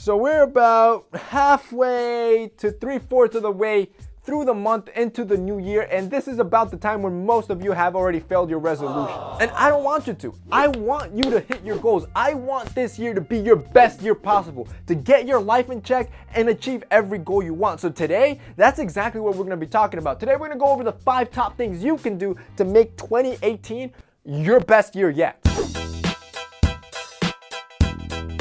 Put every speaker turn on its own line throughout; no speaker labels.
So we're about halfway to 3/4 of the way through the month into the new year, and this is about the time when most of you have already failed your resolution. And I don't want you to. I want you to hit your goals. I want this year to be your best year possible, to get your life in check and achieve every goal you want. So today, that's exactly what we're gonna be talking about. Today, we're gonna go over the 5 top things you can do to make 2018 your best year yet.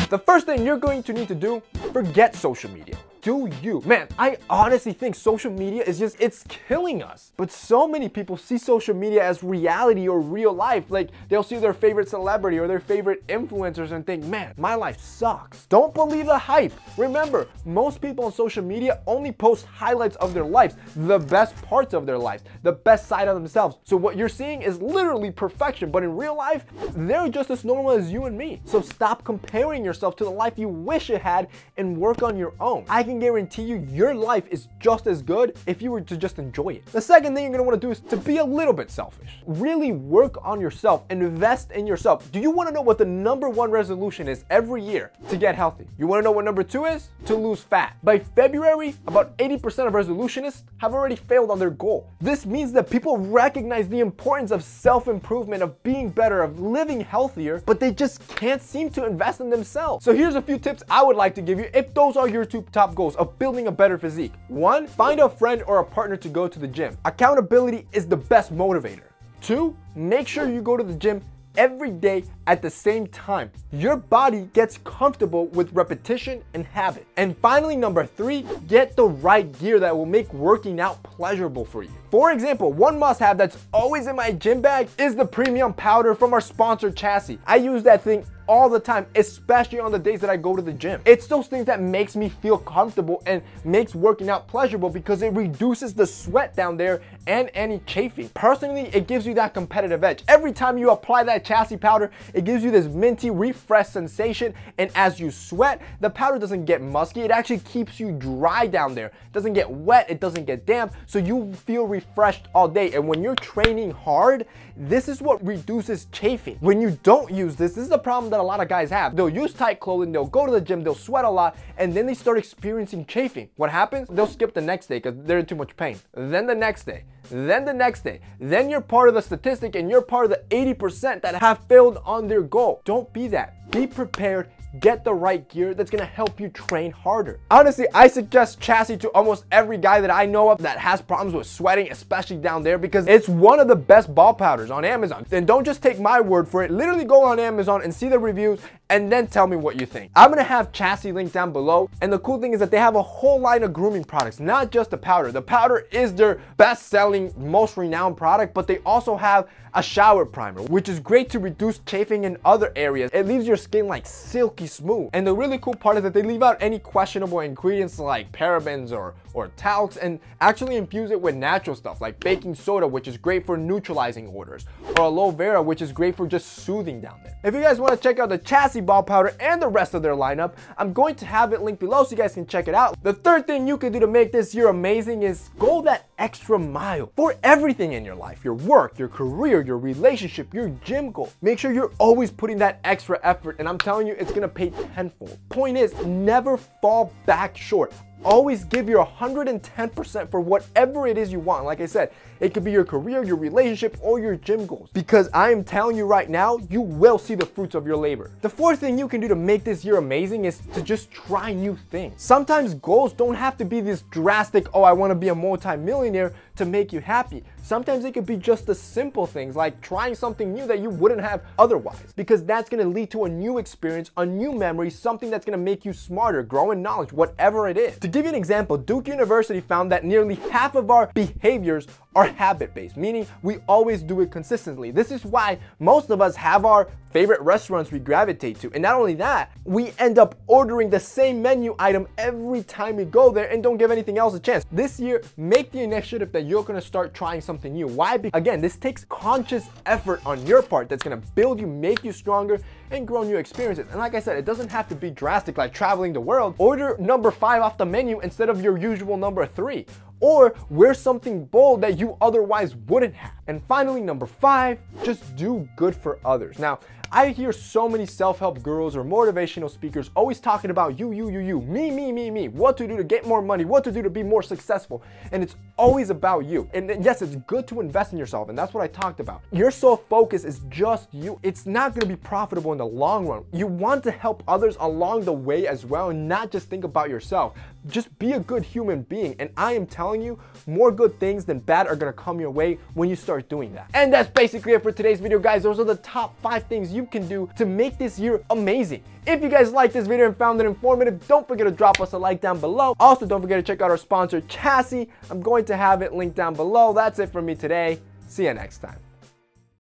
The first thing you're going to need to do, forget social media. Do you? Man, I honestly think social media is it's killing us. But so many people see social media as reality or real life. Like, they'll see their favorite celebrity or their favorite influencers and think, man, my life sucks. Don't believe the hype. Remember, most people on social media only post highlights of their lives, the best parts of their lives, the best side of themselves. So what you're seeing is literally perfection, but in real life, they're just as normal as you and me. So stop comparing yourself to the life you wish you had and work on your own. I can guarantee you your life is just as good if you were to just enjoy it. The second thing you're gonna wanna do is to be a little bit selfish. Really work on yourself, invest in yourself. Do you wanna know what the #1 resolution is every year? To get healthy. You wanna know what number 2 is? To lose fat. By February, about 80% of resolutionists have already failed on their goal. This means that people recognize the importance of self-improvement, of being better, of living healthier, but they just can't seem to invest in themselves. So here's a few tips I would like to give you if those are your 2 top goals of building a better physique. 1, find a friend or a partner to go to the gym. Accountability is the best motivator. 2, make sure you go to the gym every day at the same time. Your body gets comfortable with repetition and habit. And finally, number 3, get the right gear that will make working out pleasurable for you. For example, one must-have that's always in my gym bag is the premium powder from our sponsor Chassis. I use that thing all the time, especially on the days that I go to the gym. It's those things that makes me feel comfortable and makes working out pleasurable because it reduces the sweat down there and any chafing. Personally, it gives you that competitive edge. Every time you apply that Chassis powder, it gives you this minty, refreshed sensation, and as you sweat, the powder doesn't get musky. It actually keeps you dry down there. It doesn't get wet, it doesn't get damp, so you feel refreshed all day. And when you're training hard, this is what reduces chafing. When you don't use this is the problem that a lot of guys have. They'll use tight clothing, they'll go to the gym, they'll sweat a lot, and then they start experiencing chafing. What happens? They'll skip the next day because they're in too much pain. Then the next day, then the next day. Then you're part of the statistic and you're part of the 80% that have failed on their goal. Don't be that. Be prepared. Get the right gear that's gonna help you train harder. Honestly, I suggest Chassis to almost every guy that I know of that has problems with sweating, especially down there, because it's one of the best ball powders on Amazon. And don't just take my word for it. Literally go on Amazon and see the reviews and then tell me what you think. I'm gonna have Chassis linked down below. And the cool thing is that they have a whole line of grooming products, not just the powder. The powder is their best-selling, most renowned product, but they also have a shower primer, which is great to reduce chafing in other areas. It leaves your skin like silky smooth. And the really cool part is that they leave out any questionable ingredients like parabens or talcs and actually infuse it with natural stuff like baking soda, which is great for neutralizing odors, or aloe vera, which is great for just soothing down there. If you guys want to check out the Chassis ball powder and the rest of their lineup, I'm going to have it linked below so you guys can check it out. The third thing you can do to make this year amazing is go that extra mile for everything in your life, your work, your career, your relationship, your gym goal. Make sure you're always putting that extra effort, and I'm telling you, it's gonna pay tenfold. Point is, never fall back short. Always give your 110% for whatever it is you want. Like I said, it could be your career, your relationship, or your gym goals. Because I am telling you right now, you will see the fruits of your labor. The fourth thing you can do to make this year amazing is to just try new things. Sometimes goals don't have to be this drastic, oh, I want to be a multi-millionaire to make you happy. Sometimes it could be just the simple things like trying something new that you wouldn't have otherwise, because that's going to lead to a new experience, a new memory, something that's going to make you smarter, grow in knowledge, whatever it is. To give you an example, Duke University found that nearly half of our behaviors are habit-based, meaning we always do it consistently. This is why most of us have our favorite restaurants we gravitate to. And not only that, we end up ordering the same menu item every time we go there and don't give anything else a chance. This year, make the initiative that you're gonna start trying something new. Why? Because again, this takes conscious effort on your part that's gonna build you, make you stronger, and grow new experiences. And like I said, it doesn't have to be drastic like traveling the world. Order number 5 off the menu instead of your usual number 3. Or wear something bold that you otherwise wouldn't have. And finally, number 5, just do good for others. Now, I hear so many self-help gurus or motivational speakers always talking about you, me, what to do to get more money, what to do to be more successful. And it's always about you. And yes, it's good to invest in yourself, and that's what I talked about. Your sole focus is just you. It's not gonna be profitable in the long run. You want to help others along the way as well, and not just think about yourself. Just be a good human being, and I am telling you, more good things than bad are gonna come your way when you start doing that. And that's basically it for today's video, guys. Those are the top 5 things you can do to make this year amazing. If you guys liked this video and found it informative, don't forget to drop us a like down below. Also, don't forget to check out our sponsor, Chassis. I'm going to have it linked down below. That's it for me today. See you next time.